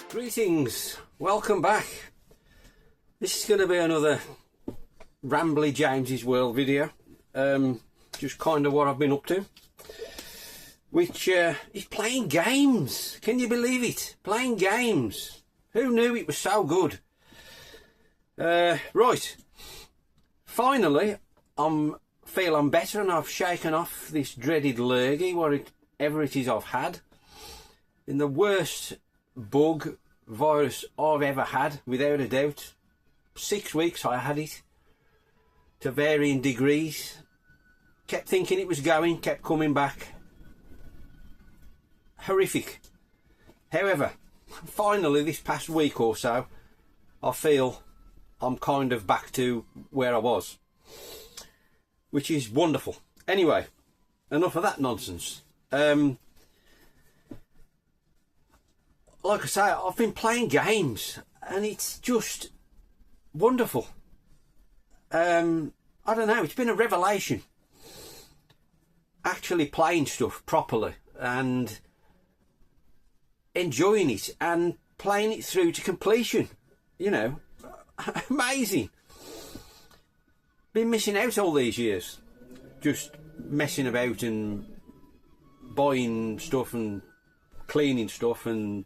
Greetings, welcome back. This is going to be another Rambly James's World video, just kind of what I've been up to, which is playing games. Can you believe it? Playing games. Who knew it was so good? Right, finally feel I'm better and I've shaken off this dreaded lurgy, whatever it is I've had. In the worst bug virus I've ever had, without a doubt. 6 weeks I had it, to varying degrees. Kept thinking it was going, kept coming back. Horrific. However, finally this past week or so, I feel I'm kind of back to where I was, which is wonderful. Anyway, enough of that nonsense. Like I say, I've been playing games and it's just wonderful. I don't know, it's been a revelation actually playing stuff properly and enjoying it and playing it through to completion. You know, amazing. Been missing out all these years, just messing about and buying stuff and cleaning stuff and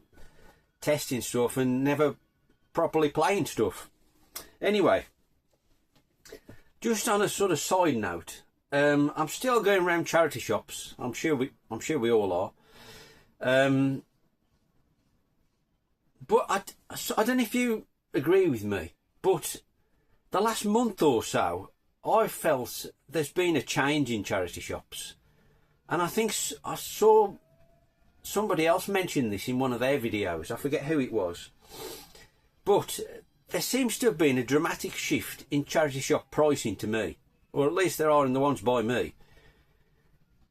testing stuff and never properly playing stuff. Anyway, just on a sort of side note, I'm still going around charity shops. I'm sure we all are. But I don't know if you agree with me, but the last month or so, I felt there's been a change in charity shops, and I think I saw somebody else mentioned this in one of their videos. I forget who it was, but there seems to have been a dramatic shift in charity shop pricing to me, or at least there are in the ones by me.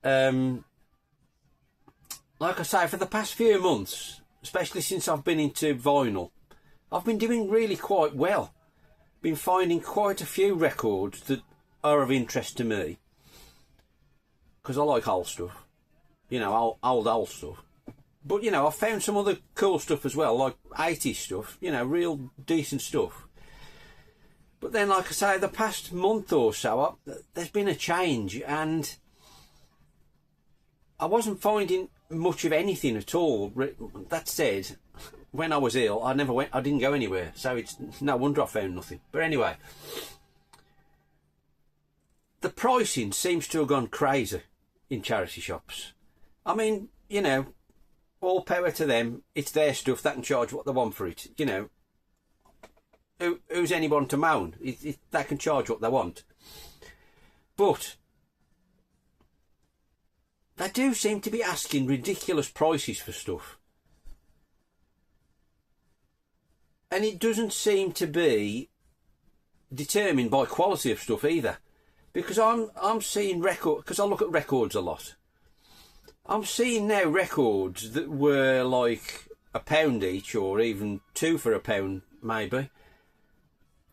Like I say, for the past few months, especially since I've been into vinyl, I've been doing really quite well. Been finding quite a few records that are of interest to me, because I like old stuff, you know, old stuff. But, you know, I've found some other cool stuff as well, like 80s stuff, you know, real decent stuff. But then, like I say, the past month or so, there's been a change, and I wasn't finding much of anything at all. That said, when I was ill, I didn't go anywhere, so it's no wonder I found nothing. But anyway, the pricing seems to have gone crazy in charity shops. I mean, you know, all power to them. It's their stuff. They can charge what they want for it. You know, who's anyone to moan? They can charge what they want. But they do seem to be asking ridiculous prices for stuff. And it doesn't seem to be determined by quality of stuff either. Because I'm seeing because I look at records a lot. I'm seeing now records that were like £1 each, or even £2 for £1 maybe.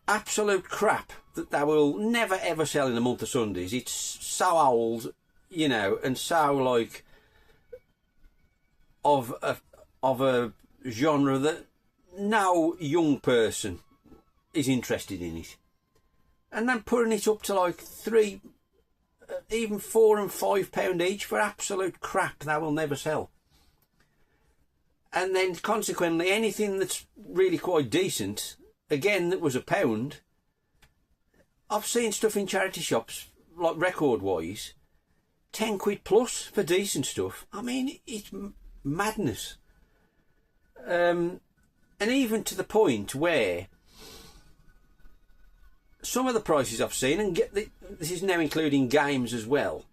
Absolute crap that they will never ever sell in a month of Sundays. It's so old, you know, and so like of a genre that no young person is interested in it. And then putting it up to like £3, even £4 and £5 each for absolute crap they will never sell. And then consequently anything that's really quite decent, again, that was £1. I've seen stuff in charity shops, like record wise, 10 quid plus for decent stuff. I mean, it's madness. And even to the point where some of the prices I've seen, and this is now including games as well.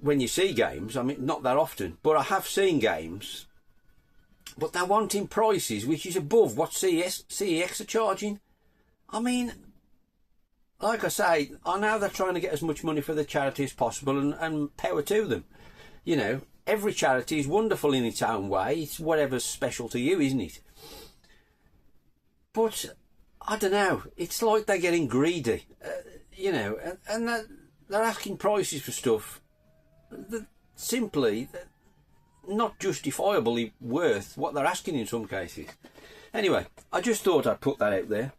When you see games, I mean, not that often, but I have seen games, but they're wanting prices which is above what CEX are charging. I mean, like I say, I know they're trying to get as much money for the charity as possible, and power to them. You know, every charity is wonderful in its own way. It's whatever's special to you, isn't it? But I don't know, it's like they're getting greedy, you know, and they're asking prices for stuff that simply not justifiably worth what they're asking in some cases. Anyway, I just thought I'd put that out there.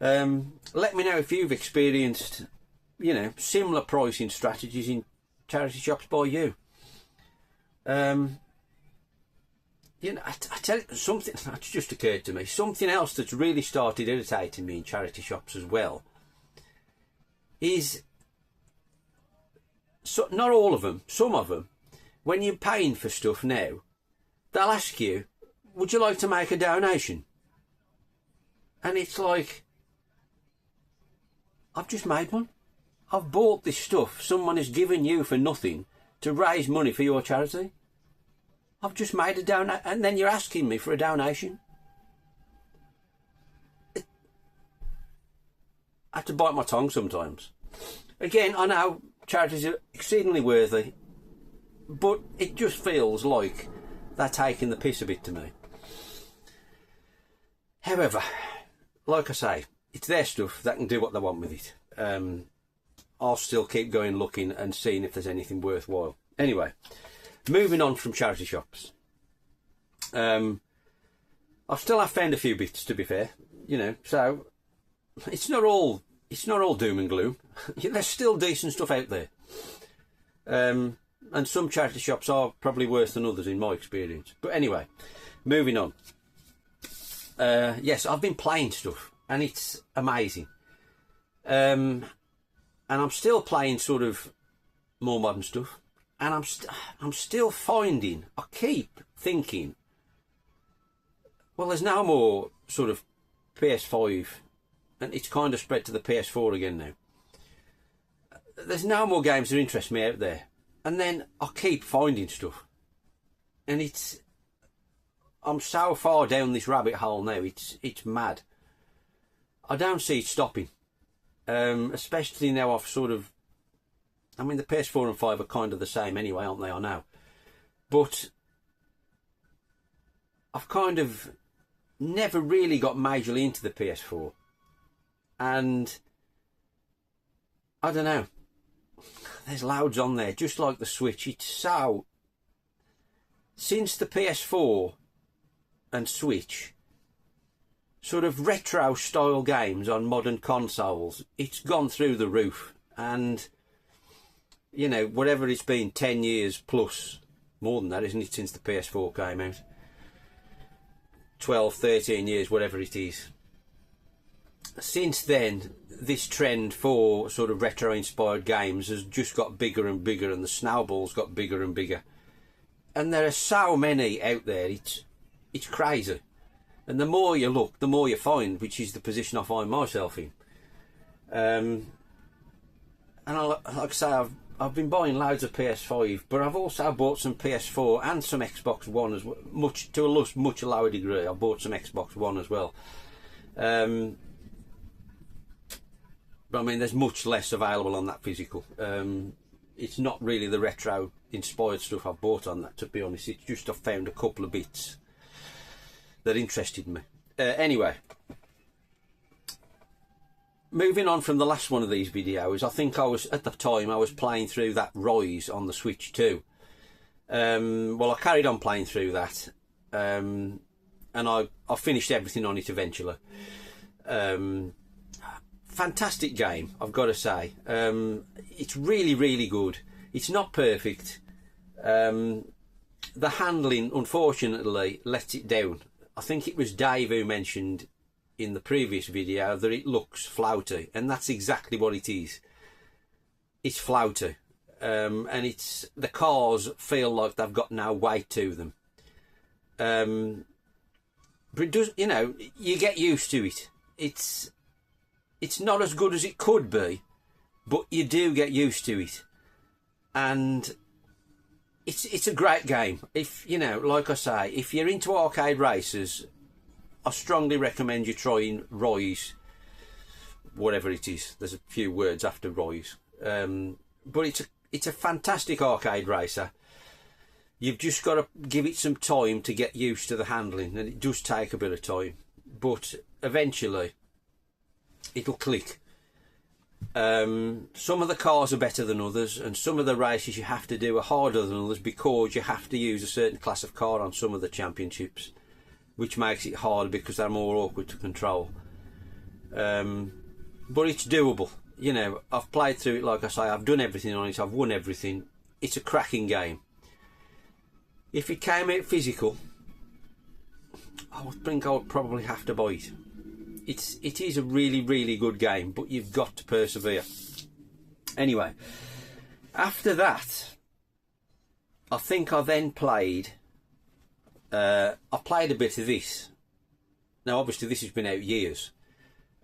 Let me know if you've experienced, you know, similar pricing strategies in charity shops by you. You know, I tell you something that's just occurred to me. Something else that's really started irritating me in charity shops as well is, so not all of them, some of them, when you're paying for stuff now, they'll ask you, would you like to make a donation? And it's like, I've just made one. I've bought this stuff someone has given you for nothing to raise money for your charity. I've just made a donation, and then you're asking me for a donation. I have to bite my tongue sometimes. Again, I know charities are exceedingly worthy, but it just feels like they're taking the piss a bit to me. However, like I say, it's their stuff. They can do what they want with it. I'll still keep going looking and seeing if there's anything worthwhile. Anyway, moving on from charity shops. I still have found a few bits, to be fair, you know, so it's not all doom and gloom. There's still decent stuff out there. And some charity shops are probably worse than others in my experience. But anyway, moving on. Yes, I've been playing stuff and it's amazing. And I'm still playing sort of more modern stuff. And I'm still finding, I keep thinking, well, there's now more sort of PS5, and it's kind of spread to the PS4 again now. There's now more games that interest me out there, and then I keep finding stuff, and I'm so far down this rabbit hole now. It's mad. I don't see it stopping, especially now I've sort of. I mean, the PS4 and 5 are kind of the same anyway, aren't they? I know. But I've kind of never really got majorly into the PS4. And I don't know. There's loads on there, just like the Switch. It's so... Since the PS4 and Switch, sort of retro-style games on modern consoles, it's gone through the roof. And... you know, whatever it's been, 10 years plus, more than that, isn't it, since the PS4 came out? 12, 13 years, whatever it is. Since then, this trend for sort of retro-inspired games has just got bigger and bigger, and the snowball's got bigger and bigger. And there are so many out there, it's crazy. And the more you look, the more you find, which is the position I find myself in. And like I say, I've been buying loads of PS5, but I've also bought some PS4 and some Xbox One as well. Much lower degree, I bought some Xbox One as well. But I mean, there's much less available on that physical. It's not really the retro-inspired stuff I've bought on that, to be honest. It's just I've found a couple of bits that interested me. Anyway. Moving on from the last one of these videos, I think I was playing through that Rise on the Switch too. Well, I carried on playing through that, and I finished everything on it eventually. Fantastic game, I've got to say. It's really, really good. It's not perfect. The handling, unfortunately, lets it down. I think it was Dave who mentioned in the previous video that it looks flouty, and that's exactly what it is. It's flouty, and the cars feel like they've got no weight to them. But it does, you know, you get used to it. It's not as good as it could be, but you do get used to it, and it's a great game. If you know, like I say, if you're into arcade races, I strongly recommend you trying Rise, whatever it is. There's a few words after Rise, but it's a fantastic arcade racer. You've just got to give it some time to get used to the handling, and it does take a bit of time, but eventually it'll click. Some of the cars are better than others, and some of the races you have to do are harder than others because you have to use a certain class of car on some of the championships, which makes it harder because they're more awkward to control. But it's doable. You know, I've played through it, like I say, I've done everything on it, I've won everything. It's a cracking game. If it came out physical, I would think I would probably have to buy it. It is a really, really good game, but you've got to persevere. Anyway, after that, I think I then played, I played a bit of this. Now, obviously, this has been out years.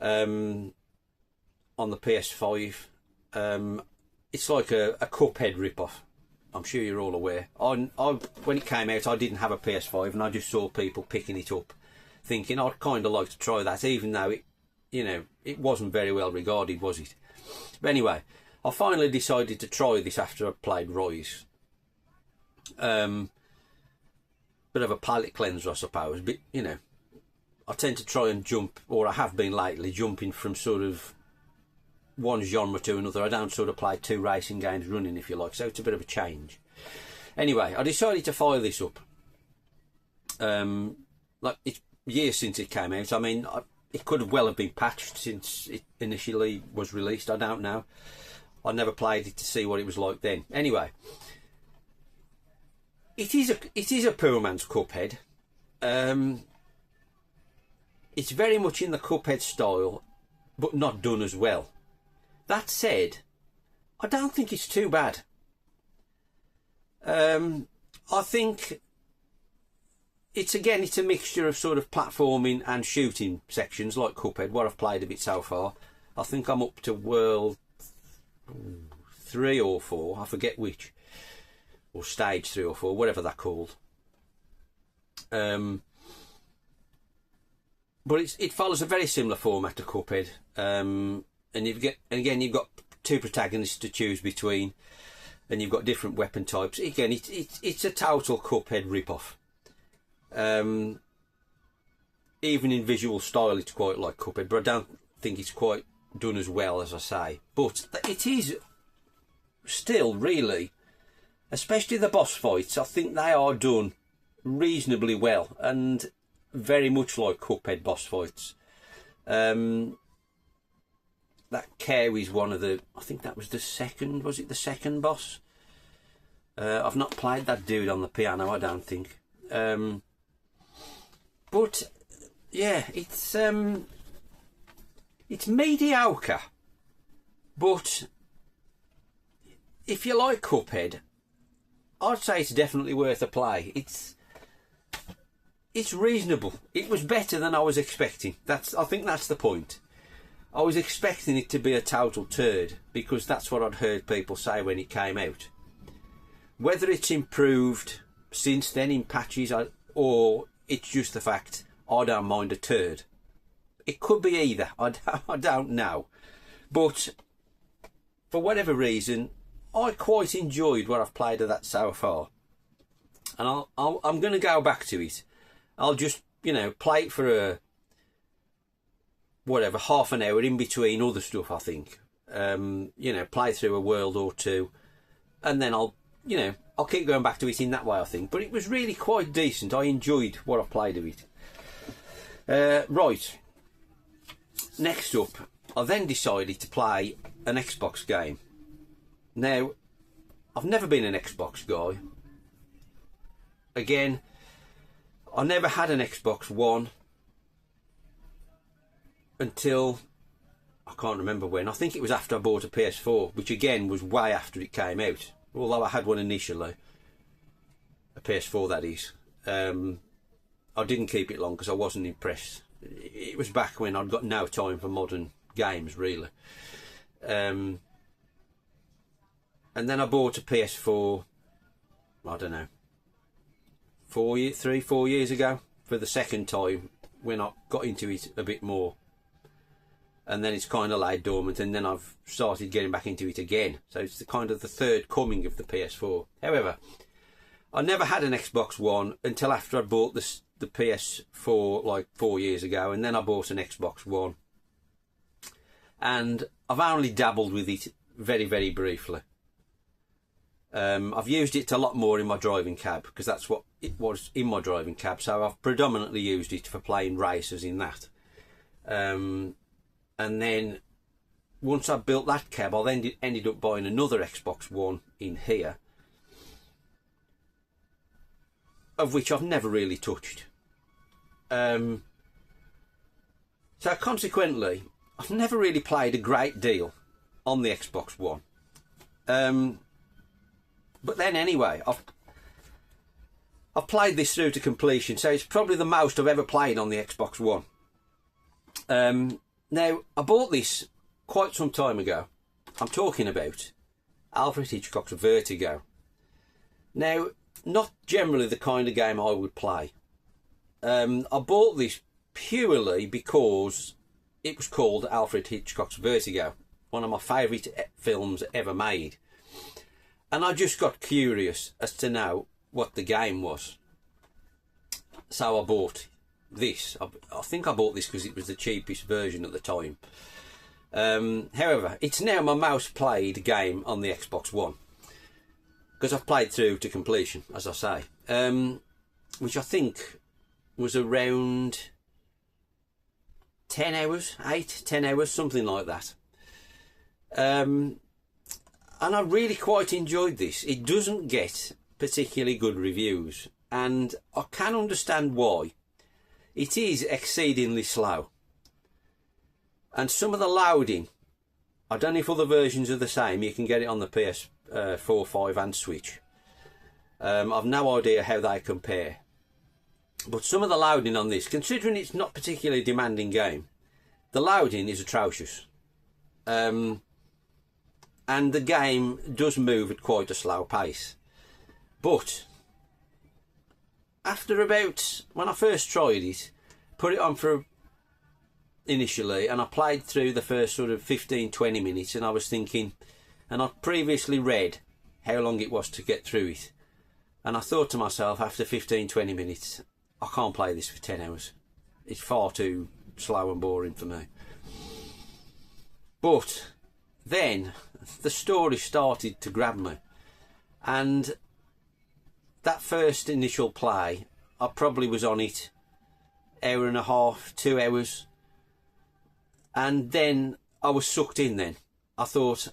On the PS5. It's like a Cuphead rip-off. I'm sure you're all aware. When it came out, I didn't have a PS5, and I just saw people picking it up, thinking I'd kind of like to try that, even though it wasn't very well regarded, was it? But anyway, I finally decided to try this after I played Rise. Bit of a palate cleanser, I suppose. But I tend to try and jump, or I have been lately, jumping from sort of one genre to another. I don't sort of play 2 racing games running, if you like, so it's a bit of a change. Anyway, I decided to fire this up. Like, it's years since it came out. I mean, it could have well have been patched since it initially was released. I don't know. I never played it to see what it was like then. Anyway, it is a poor man's Cuphead. It's very much in the Cuphead style, but not done as well. That said, I don't think it's too bad. I think it's a mixture of sort of platforming and shooting sections like Cuphead, what I've played of it so far. I think I'm up to world 3 or 4, I forget which, or stage 3 or 4, whatever they're called. But it follows a very similar format to Cuphead. And you've got 2 protagonists to choose between, and you've got different weapon types. Again, it's a total Cuphead rip-off. Even in visual style, it's quite like Cuphead, but I don't think it's quite done as well, as I say. But it is still really, especially the boss fights, I think they are done reasonably well and very much like Cuphead boss fights. That Carey's one of the, I think that was the second, was it the second boss? I've not played that dude on the piano, I don't think. But yeah, it's mediocre. But if you like Cuphead, I'd say it's definitely worth a play. It's reasonable. It was better than I was expecting. I think that's the point. I was expecting it to be a total turd because that's what I'd heard people say when it came out. Whether it's improved since then in patches or it's just the fact I don't mind a turd. It could be either. I don't know. But for whatever reason, I quite enjoyed what I've played of that so far. And I'm going to go back to it. I'll just, play it for half an hour in between other stuff, I think. Play through a world or 2, and then I'll keep going back to it in that way, I think. But it was really quite decent. I enjoyed what I played of it. Right. Next up, I then decided to play an Xbox game. Now, I've never been an Xbox guy. Again, I never had an Xbox One until, I can't remember when. I think it was after I bought a PS4, which again was way after it came out. Although I had one initially. A PS4, that is. I didn't keep it long because I wasn't impressed. It was back when I'd got no time for modern games, really. And then I bought a PS4, I don't know, 4 years ago, for the second time, when I got into it a bit more. And then it's kind of laid dormant, and then I've started getting back into it again. So it's the third coming of the PS4. However, I never had an Xbox One until after I bought the PS4 like 4 years ago, and then I bought an Xbox One. and I've only dabbled with it very, very briefly. I've used it a lot more in my driving cab, because that's what it was in my driving cab, so I've predominantly used it for playing races in that. And then once I built that cab, I then ended up buying another Xbox One in here, of which I've never really touched. So consequently, I've never really played a great deal on the Xbox One. But then anyway, I've played this through to completion, so it's probably the most I've ever played on the Xbox One. Now, I bought this quite some time ago. I'm talking about Alfred Hitchcock's Vertigo. Now, not generally the kind of game I would play. I bought this purely because it was called Alfred Hitchcock's Vertigo, one of my favourite films ever made. And I just got curious as to know what the game was. So I bought this. I think I bought this because it was the cheapest version at the time. However, it's now my most played game on the Xbox One, because I've played through to completion, as I say, which I think was around 10 hours, 10 hours, something like that. And I really quite enjoyed this. It doesn't get particularly good reviews, and I can understand why. It is exceedingly slow, and some of the loading, I don't know if other versions are the same. You can get it on the PS4, 5 and Switch. I've no idea how they compare, but some of the loading on this, considering it's not particularly demanding game, the loading is atrocious. And the game does move at quite a slow pace. But after about, when I first tried it, put it on for initially, and I played through the first sort of 15-20 minutes, and I was thinking, and I'd previously read how long it was to get through it, and I thought to myself, after 15-20 minutes, I can't play this for 10 hours. It's far too slow and boring for me. But then the story started to grab me, and that first initial play, I probably was on it hour and a half, 2 hours, and then I was sucked in. Then I thought,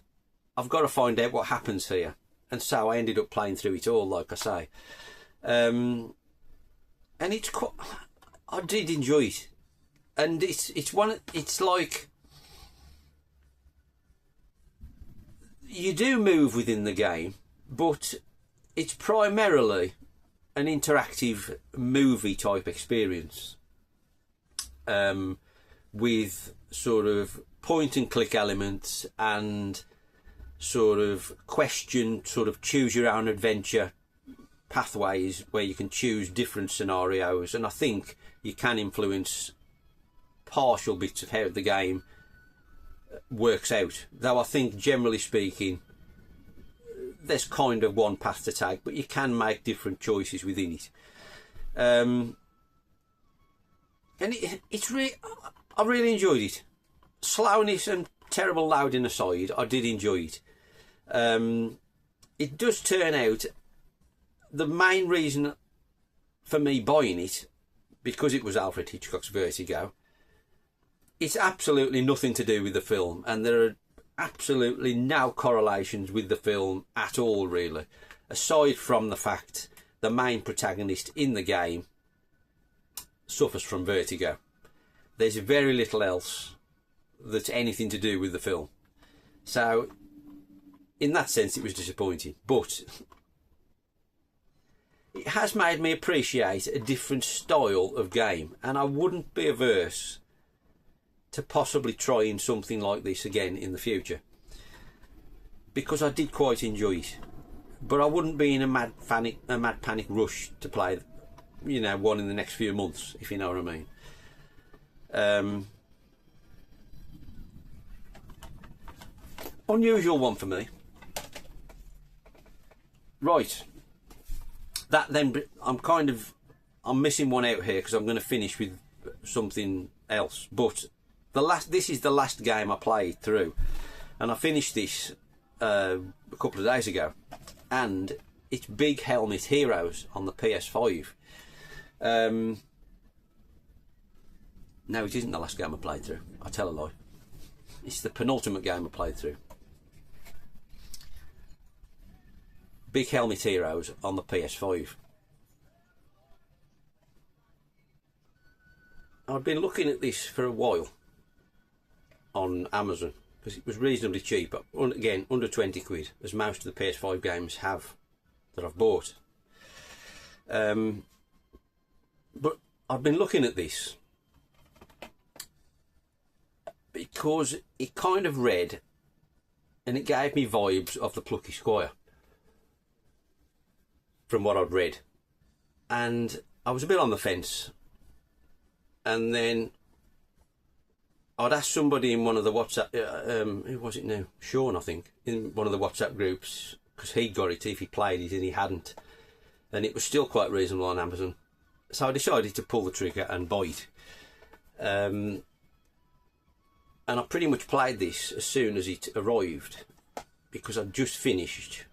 I've got to find out what happens here, and so I ended up playing through it all, like I say. And it's quite, I did enjoy it, and it's like, you do move within the game, but it's primarily an interactive movie type experience, with sort of point and click elements and sort of choose your own adventure pathways where you can choose different scenarios, and I think you can influence partial bits of how the game works out, though I think generally speaking there's kind of one path to take, but you can make different choices within it. And it's really, I really enjoyed it. Slowness and terrible louding aside, I did enjoy it. It does turn out the main reason for me buying it, because it was Alfred Hitchcock's Vertigo, it's absolutely nothing to do with the film, and there are absolutely no correlations with the film at all, really, aside from the fact the main protagonist in the game suffers from vertigo. There's very little else that's anything to do with the film, so in that sense it was disappointing, but it has made me appreciate a different style of game, and I wouldn't be averse to possibly trying something like this again in the future, because I did quite enjoy it. But I wouldn't be in a mad panic rush to play, you know, one in the next few months, if you know what I mean. Unusual one for me. Right, that then, I'm missing one out here because I'm going to finish with something else, but This is the last game I played through, and I finished this a couple of days ago, and it's Big Helmet Heroes on the PS5. No, it isn't the last game I played through. I tell a lie. It's the penultimate game I played through. Big Helmet Heroes on the PS5. I've been looking at this for a while on Amazon because it was reasonably cheap. Again, under 20 quid, as most of the PS5 games have that I've bought. But I've been looking at this because it kind of read, and it gave me vibes of the Plucky Squire from what I'd read, and I was a bit on the fence. And then I'd asked somebody in one of the WhatsApp, who was it now? Sean, I think, in one of the WhatsApp groups, because he got it if he played it and he hadn't, and it was still quite reasonable on Amazon. So I decided to pull the trigger and buy it. And I pretty much played this as soon as it arrived, because I'd just finished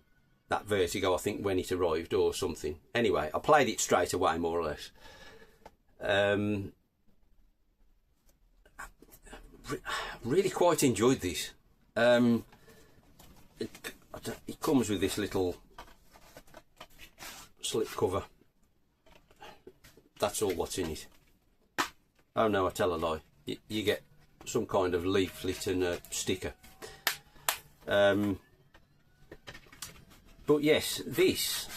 that Vertigo, I think, when it arrived or something. Anyway, I played it straight away, more or less. Really quite enjoyed this. It comes with this little slip cover. That's all what's in it. Oh no, I tell a lie. You get some kind of leaflet and a sticker. But yes, this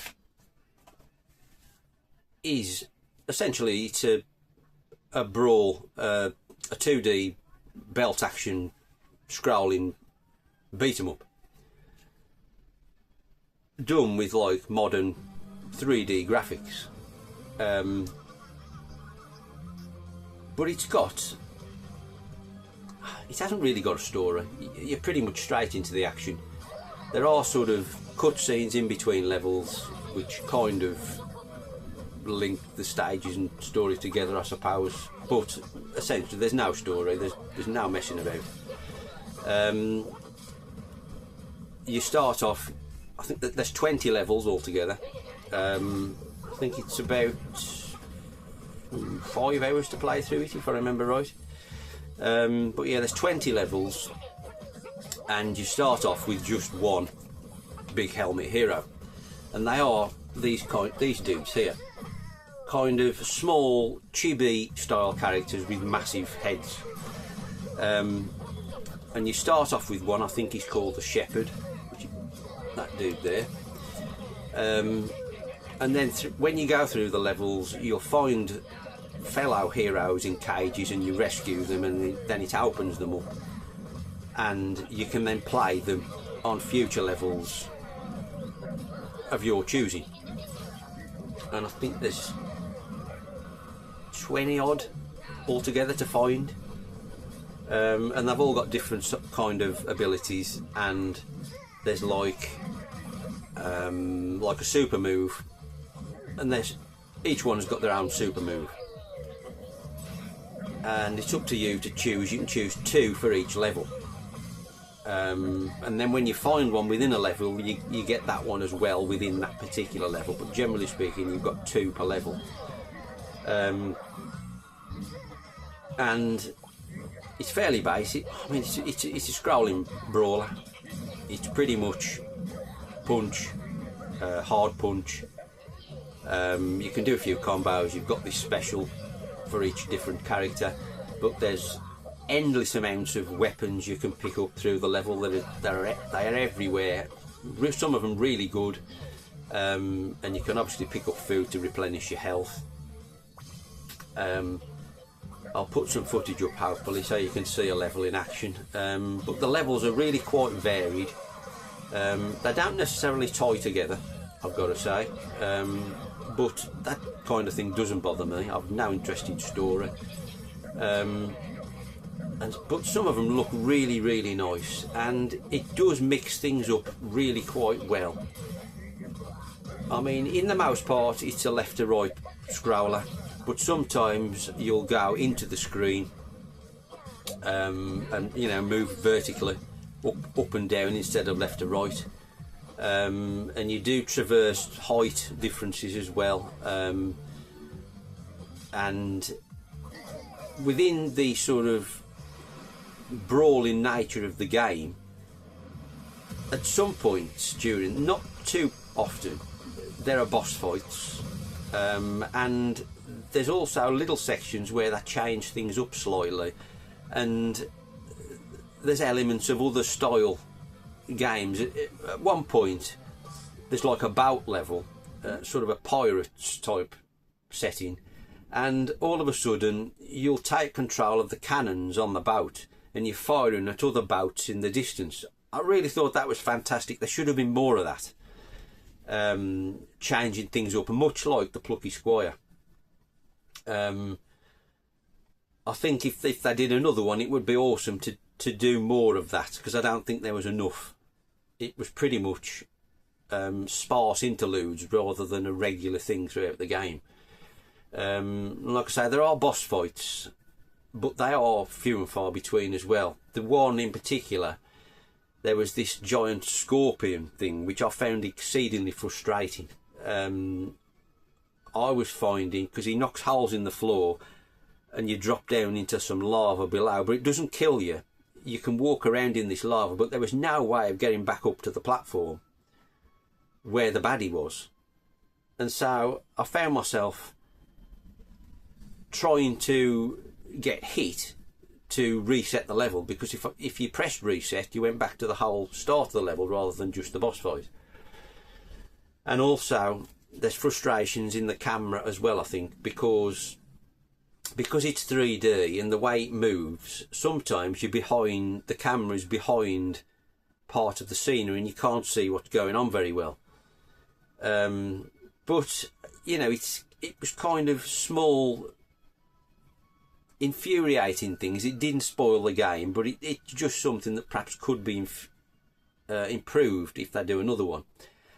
is essentially, it's a brawl, a 2D belt action scrolling beat 'em up, done with like modern 3D graphics. But it hasn't really got a story. You're pretty much straight into the action. There are sort of cutscenes in between levels which kind of link the stages and story together, I suppose, but essentially there's no story, there's no messing about. You start off, I think that there's 20 levels altogether. I think it's about 5 hours to play through it, if I remember right. But yeah, there's 20 levels, and you start off with just one Big Helmet hero, and they are these dudes here. Kind of small, chibi style characters with massive heads. And you start off with one, I think he's called the Shepherd, which is that dude there. And then when you go through the levels, you'll find fellow heroes in cages and you rescue them, and then it opens them up. And you can then play them on future levels of your choosing. And I think there's 20 odd altogether to find, and they've all got different kind of abilities, and there's like a super move, and each one's got their own super move, and it's up to you to choose. You can choose 2 for each level, and then when you find one within a level, you get that one as well within that particular level, but generally speaking you've got 2 per level. And it's fairly basic. I mean, it's a scrolling brawler. It's pretty much punch, hard punch. You can do a few combos. You've got this special for each different character, but there's endless amounts of weapons you can pick up through the level. They are everywhere. Some of them really good, and you can obviously pick up food to replenish your health. I'll put some footage up hopefully so you can see a level in action, but the levels are really quite varied. They don't necessarily tie together, I've got to say, but that kind of thing doesn't bother me. I've no interest in story, but some of them look really, really nice, and it does mix things up really quite well. I mean, in the most part it's a left to right scroller, but sometimes you'll go into the screen and move vertically up and down instead of left to right. And you do traverse height differences as well, and within the sort of brawling nature of the game, at some points during, not too often, there are boss fights, and there's also little sections where they change things up slightly, and there's elements of other style games. At one point there's like a bout level, sort of a pirates type setting, and all of a sudden you'll take control of the cannons on the boat and you're firing at other boats in the distance. I really thought that was fantastic. There should have been more of that, changing things up, much like the Plucky Squire. I think if they did another one, it would be awesome to do more of that, because I don't think there was enough. It was pretty much sparse interludes rather than a regular thing throughout the game. Like I say, there are boss fights, but they are few and far between as well. The one in particular, there was this giant scorpion thing, which I found exceedingly frustrating. I was finding, because he knocks holes in the floor and you drop down into some lava below, but it doesn't kill you. You can walk around in this lava, but there was no way of getting back up to the platform where the baddie was. And so I found myself trying to get hit to reset the level, because if you pressed reset, you went back to the whole start of the level rather than just the boss fight. And also there's frustrations in the camera as well, I think, because it's 3D and the way it moves, sometimes you're behind, the camera's behind part of the scenery and you can't see what's going on very well. But it was kind of small, infuriating things. It didn't spoil the game, but it's just something that perhaps could be improved if they do another one.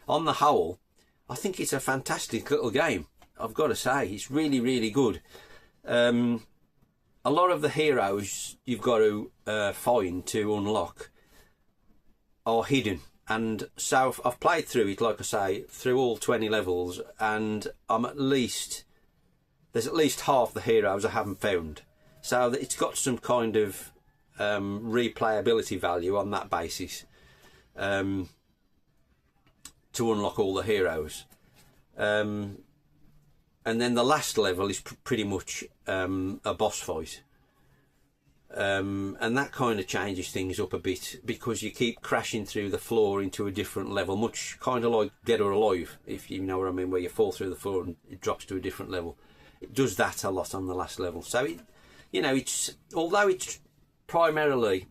On the whole, I think it's a fantastic little game. I've got to say, it's really, really good. A lot of the heroes you've got to find to unlock are hidden, and so I've played through it, like I say, through all 20 levels, and there's at least half the heroes I haven't found. So it's got some kind of replayability value on that basis, to unlock all the heroes. And then the last level is pretty much a boss fight, and that kind of changes things up a bit, because you keep crashing through the floor into a different level, much kind of like Dead or Alive, if you know what I mean, where you fall through the floor and it drops to a different level. It does that a lot on the last level. So it's although it's primarily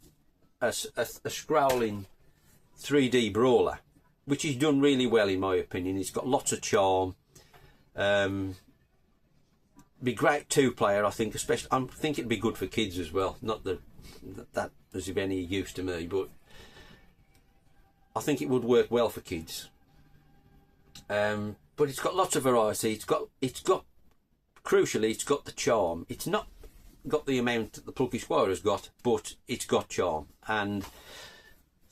a scrolling 3D brawler, which is done really well in my opinion. It's got lots of charm. Be great two-player, I think. Especially, I think it'd be good for kids as well. Not that was of any use to me, but I think it would work well for kids. But it's got lots of variety. It's got crucially, it's got the charm. It's not got the amount that the Plucky Squire has got, but it's got charm, and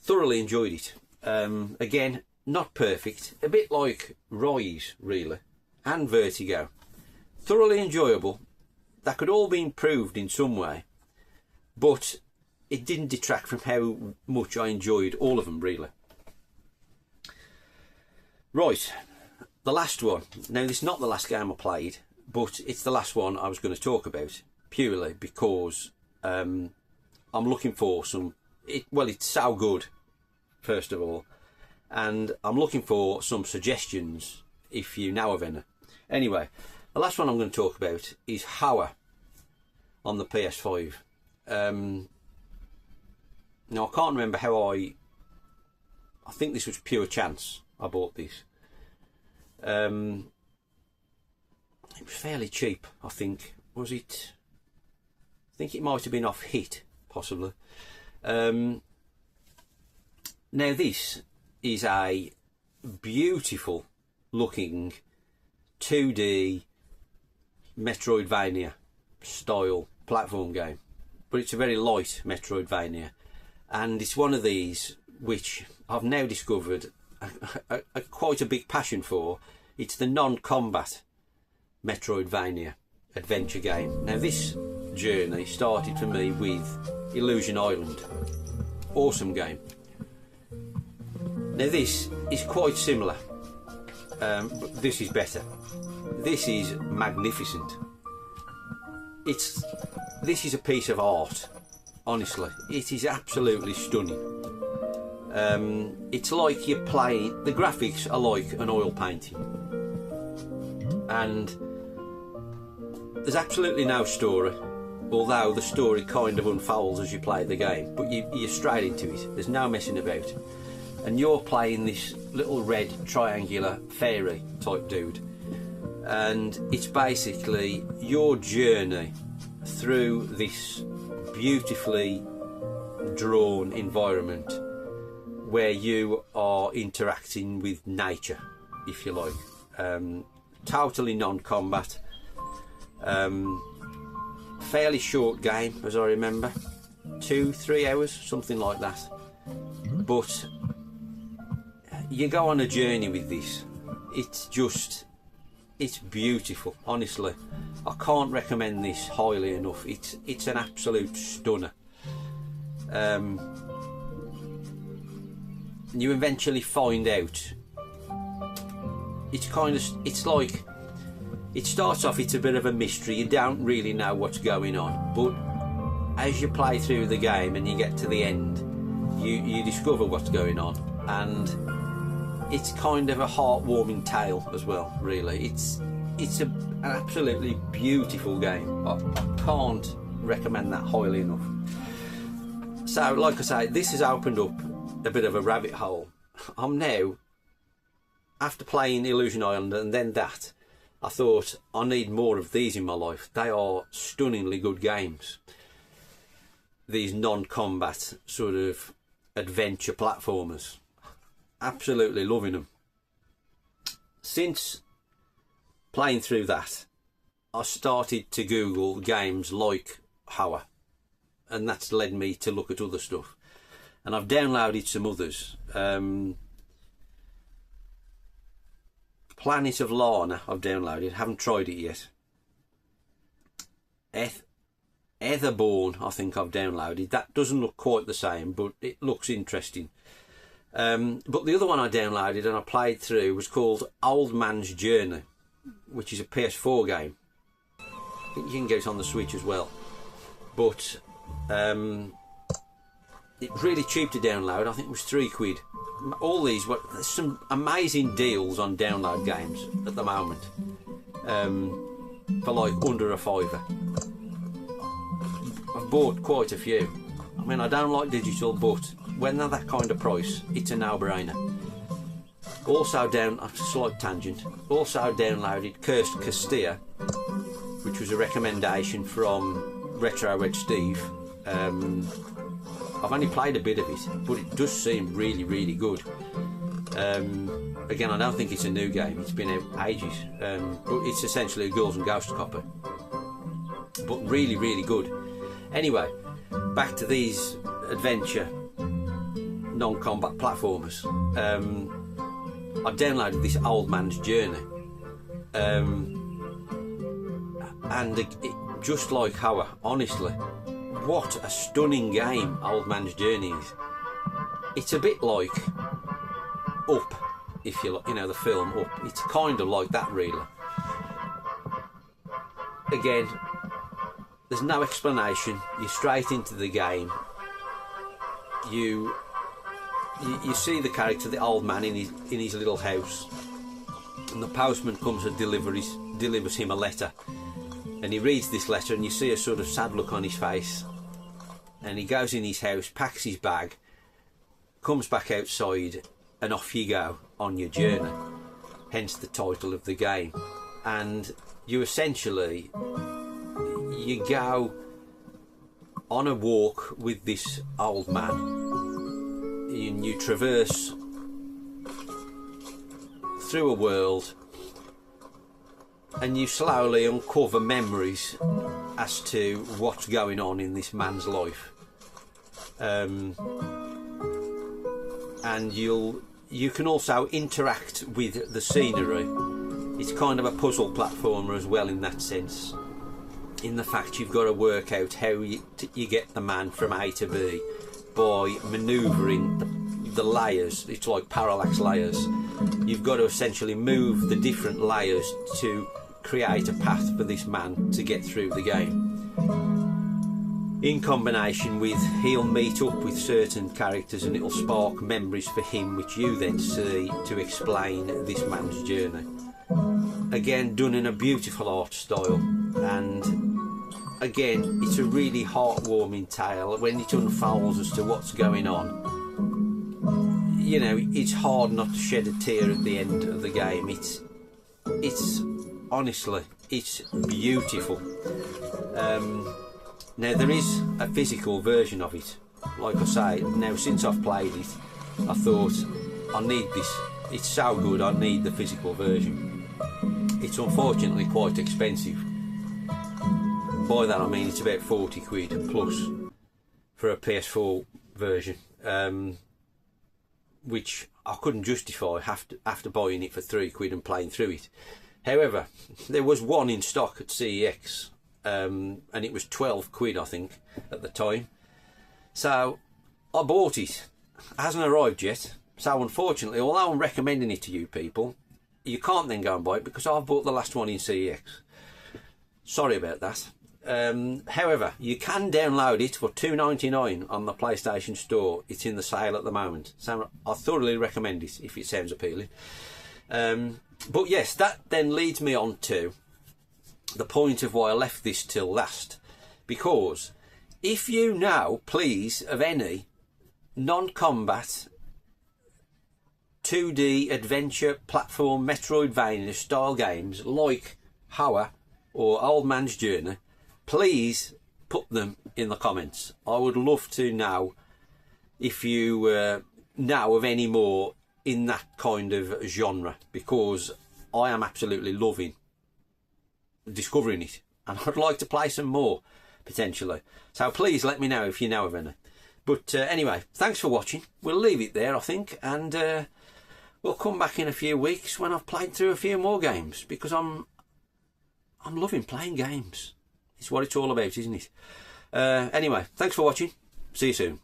thoroughly enjoyed it. Again, not perfect, a bit like Rise really, and Vertigo. Thoroughly enjoyable. That could all be improved in some way, but it didn't detract from how much I enjoyed all of them really. Right, the last one. Now, this is not the last game I played, but it's the last one I was going to talk about, purely because I'm looking for some... it's so good, first of all, and I'm looking for some suggestions if you know of any. Anyway, the last one I'm going to talk about is Hour on the PS5. Now, I can't remember how I think this was pure chance I bought this. It was fairly cheap, I think. Was it? I think it might have been off Hit, possibly. Now, this is a beautiful looking 2D Metroidvania style platform game. but it's a very light Metroidvania, and it's one of these which I've now discovered quite a big passion for. It's the non-combat Metroidvania adventure game. Now this journey started for me with Illusion Island. Awesome game. Now this is quite similar, but this is better. This is magnificent. This is a piece of art, honestly. It is absolutely stunning. It's like you're playing, the graphics are like an oil painting, and there's absolutely no story, although the story kind of unfolds as you play the game, but you're straight into it. There's no messing about, and you're playing this little red triangular fairy type dude, and it's basically your journey through this beautifully drawn environment where you are interacting with nature, if you like. Totally non-combat. Fairly short game, as I remember, 2-3 hours, something like that. But you go on a journey with this. It's beautiful, honestly. I can't recommend this highly enough. It's an absolute stunner. You eventually find out. It's like, it starts off, it's a bit of a mystery. You don't really know what's going on, but as you play through the game and you get to the end, you discover what's going on, and it's kind of a heartwarming tale as well, really. It's an absolutely beautiful game. I can't recommend that highly enough. So, like I say, this has opened up a bit of a rabbit hole. I'm now, after playing Illusion Island and then that, I thought I need more of these in my life. They are stunningly good games. These non-combat sort of adventure platformers. Absolutely loving them. Since playing through that, I started to Google games like Hoa, and that's led me to look at other stuff. And I've downloaded some others. Planet of Lana I've downloaded, haven't tried it yet. Etherborn I think I've downloaded. That doesn't look quite the same, but it looks interesting. But the other one I downloaded and I played through was called Old Man's Journey, which is a PS4 game. I think you can get it on the Switch as well. But it's really cheap to download. I think it was £3. All these were, there's some amazing deals on download games at the moment, for like under a £5. I've bought quite a few. I mean, I don't like digital, but when they're that kind of price, it's a no-brainer. Also a slight tangent, also downloaded Cursed Castilla, which was a recommendation from Retro Red Steve. I've only played a bit of it, but it does seem really, really good. Again, I don't think it's a new game. It's been out ages. But it's essentially a Ghouls and Ghosts copy. But really, really good. Anyway, back to these adventure, non-combat platformers. I downloaded this Old Man's Journey. And it, just like Hoa, honestly, what a stunning game Old Man's Journey is. It's a bit like Up, if you like, you know, the film Up. It's kind of like that, really. Again, there's no explanation. You're straight into the game. You see the character, the old man, in his little house, and the postman comes and delivers him a letter, and he reads this letter, and you see a sort of sad look on his face. And he goes in his house, packs his bag, comes back outside, and off you go on your journey. Hence the title of the game. And you essentially, you go on a walk with this old man, and you traverse through a world, and you slowly uncover memories as to what's going on in this man's life, and you can also interact with the scenery. It's kind of a puzzle platformer as well in that sense, in the fact you've got to work out how you get the man from A to B by manoeuvring the layers. It's like parallax layers. You've got to essentially move the different layers to create a path for this man to get through the game. In combination with, he'll meet up with certain characters and it'll spark memories for him, which you then see to explain this man's journey. Again, done in a beautiful art style, and again, it's a really heartwarming tale. When it unfolds as to what's going on, you know, it's hard not to shed a tear at the end of the game. It's honestly, it's beautiful. Now there is a physical version of it. Like I say, now since I've played it, I thought, I need this. It's so good, I need the physical version. It's unfortunately quite expensive. By that I mean it's about 40 quid plus for a PS4 version, which I couldn't justify after buying it for 3 quid and playing through it. However, there was one in stock at CEX, and it was 12 quid I think at the time. So I bought it. It hasn't arrived yet. So unfortunately, although I'm recommending it to you people, you can't then go and buy it because I've bought the last one in CEX. Sorry about that. However, you can download it for $2.99 on the PlayStation Store. It's in the sale at the moment. So I thoroughly recommend it if it sounds appealing. But yes, that then leads me on to the point of why I left this till last. Because if you know, please, of any non-combat 2D adventure platform Metroidvania style games like Hoa or Old Man's Journey, please put them in the comments. I would love to know if you know of any more in that kind of genre, because I am absolutely loving discovering it and I'd like to play some more potentially. So please let me know if you know of any. But anyway, thanks for watching. We'll leave it there I think, and we'll come back in a few weeks when I've played through a few more games, because I'm loving playing games. It's what it's all about, isn't it? Anyway, thanks for watching. See you soon.